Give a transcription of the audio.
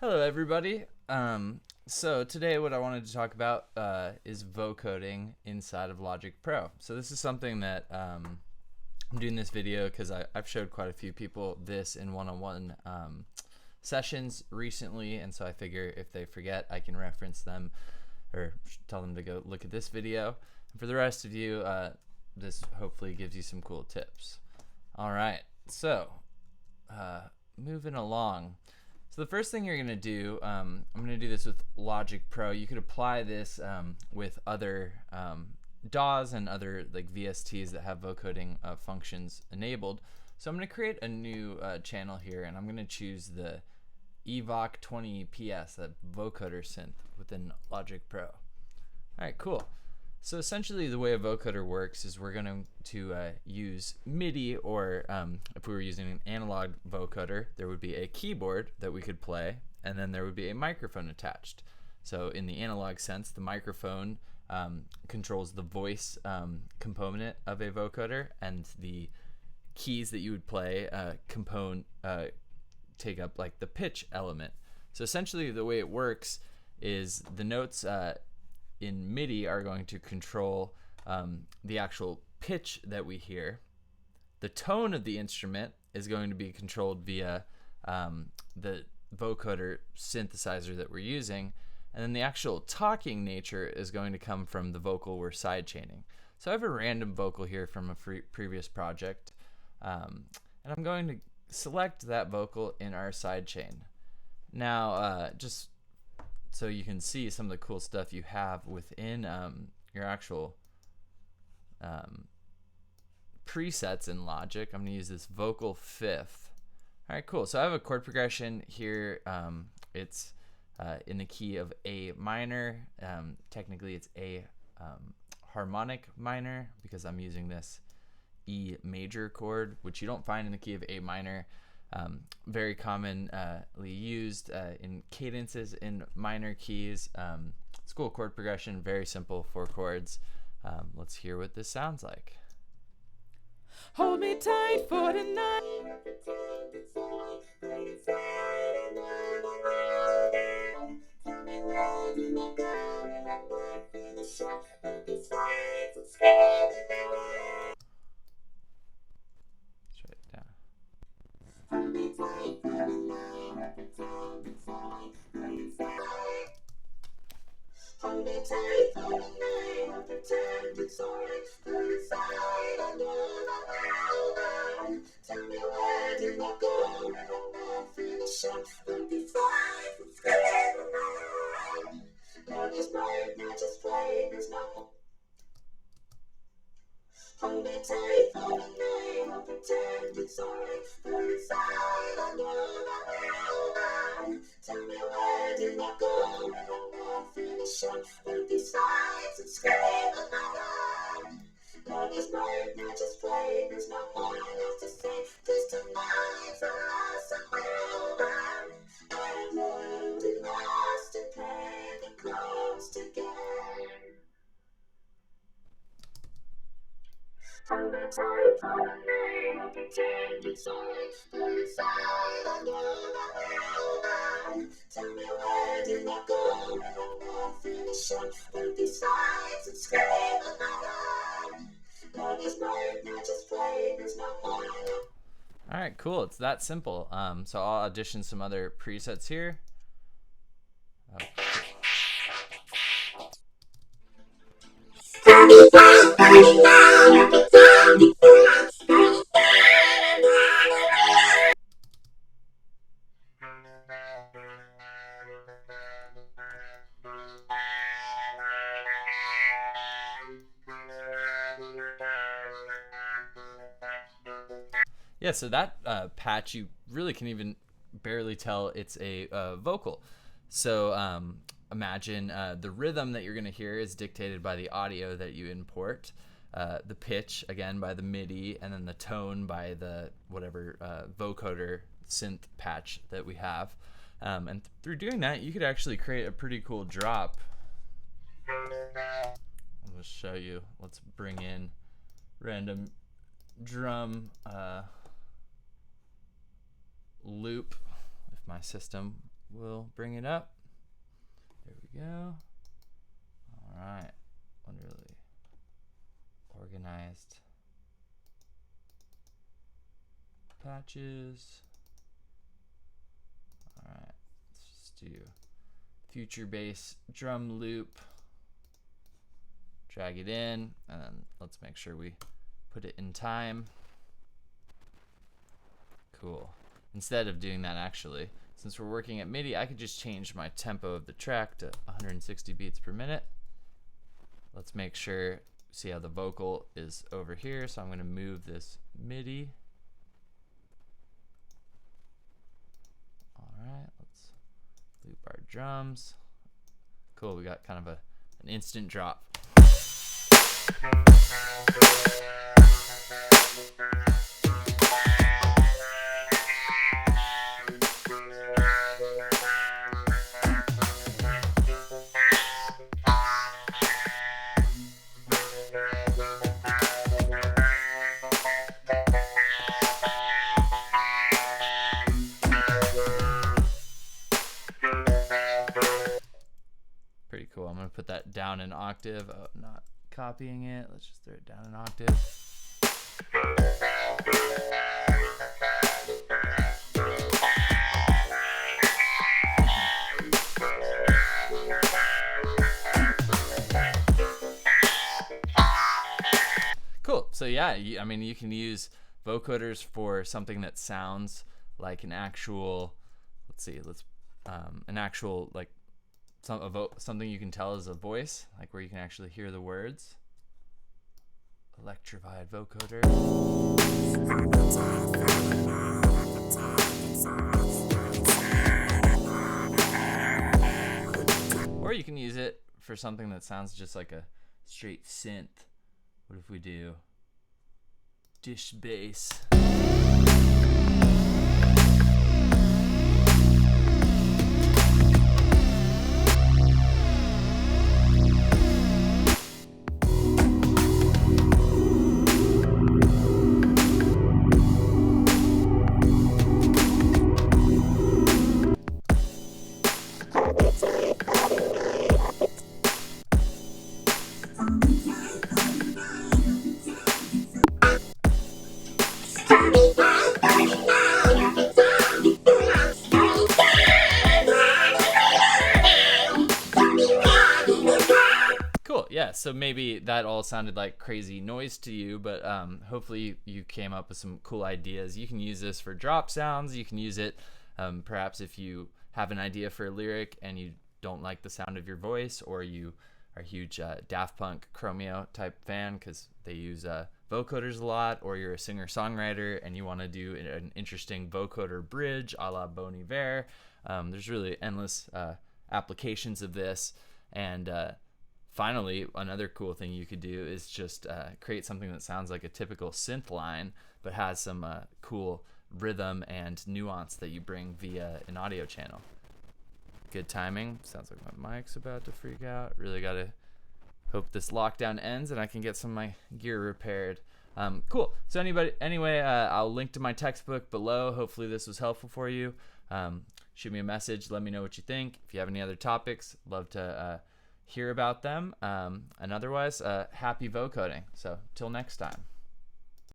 Hello, everybody. So today what I wanted to talk about is vocoding inside of Logic Pro. So this is something that I'm doing this video because I've showed quite a few people this in one-on-one sessions recently, and so I figure if they forget, I can reference them or tell them to go look at this video. And for the rest of you, this hopefully gives you some cool tips. All right, so moving along. So the first thing you're going to do, I'm going to do this with Logic Pro. You could apply this with other DAWS and other like VSTs that have vocoding functions enabled. So I'm going to create a new channel here, and I'm going to choose the E VOC 20 PS, that vocoder synth within Logic Pro. All right, cool. So essentially the way a vocoder works is we're going to use MIDI, or if we were using an analog vocoder, there would be a keyboard that we could play, and then there would be a microphone attached. So in the analog sense, the microphone controls the voice component of a vocoder, and the keys that you would play take up like the pitch element. So essentially the way it works is the notes in MIDI are going to control the actual pitch that we hear. The tone of the instrument is going to be controlled via the vocoder synthesizer that we're using, and then the actual talking nature is going to come from the vocal we're sidechaining. So I have a random vocal here from a previous project, and I'm going to select that vocal in our sidechain. Now, just so you can see some of the cool stuff you have within your actual presets in Logic. I'm going to use this vocal fifth. All right, cool. So I have a chord progression here. It's in the key of A minor. Technically, it's A harmonic minor because I'm using this E major chord, which you don't find in the key of A minor. Very commonly used in cadences in minor keys. It's a cool chord progression, very simple, 4 chords. Let's hear what this sounds like. Hold me tight for tonight. All right, cool. It's that simple. So I'll audition some other presets here. Yeah, so that patch, you really can even barely tell it's a vocal. So imagine the rhythm that you're going to hear is dictated by the audio that you import, the pitch, again, by the MIDI, and then the tone by the whatever vocoder synth patch that we have. And through doing that, you could actually create a pretty cool drop. I'll just show you. Let's bring in random drum loop, if my system we'll bring it up. There we go. All right, wonderfully organized patches. All right, let's just do future bass drum loop. Drag it in, and then let's make sure we put it in time. Cool. Instead of doing that, actually, since we're working at MIDI, I could just change my tempo of the track to 160 beats per minute. Let's make sure, see how the vocal is over here, so I'm going to move this MIDI. All right, let's loop our drums. Cool, we got kind of an instant drop. Pretty cool. I'm going to put that down an octave. Oh, not copying it. Let's just throw it down an octave. Cool. So yeah, I mean, you can use vocoders for something that sounds like an actual, an actual, like, something you can tell is a voice, like where you can actually hear the words. Electrified vocoder. Or you can use it for something that sounds just like a straight synth. What if we do dish bass? Cool, yeah, so maybe that all sounded like crazy noise to you, but hopefully you came up with some cool ideas. You can use this for drop sounds. You can use it perhaps if you have an idea for a lyric and you don't like the sound of your voice, or you are a huge Daft Punk Chromeo type fan because they use vocoders a lot, or you're a singer-songwriter and you want to do an interesting vocoder bridge a la Bon Iver. There's really endless applications of this. And finally, another cool thing you could do is just create something that sounds like a typical synth line, but has some cool rhythm and nuance that you bring via an audio channel. Good timing. Sounds like my mic's about to freak out. Really gotta hope this lockdown ends and I can get some of my gear repaired. Cool. So anyway, I'll link to my textbook below. Hopefully this was helpful for you. Shoot me a message. Let me know what you think. If you have any other topics, love to hear about them. And otherwise, happy vocoding. So till next time.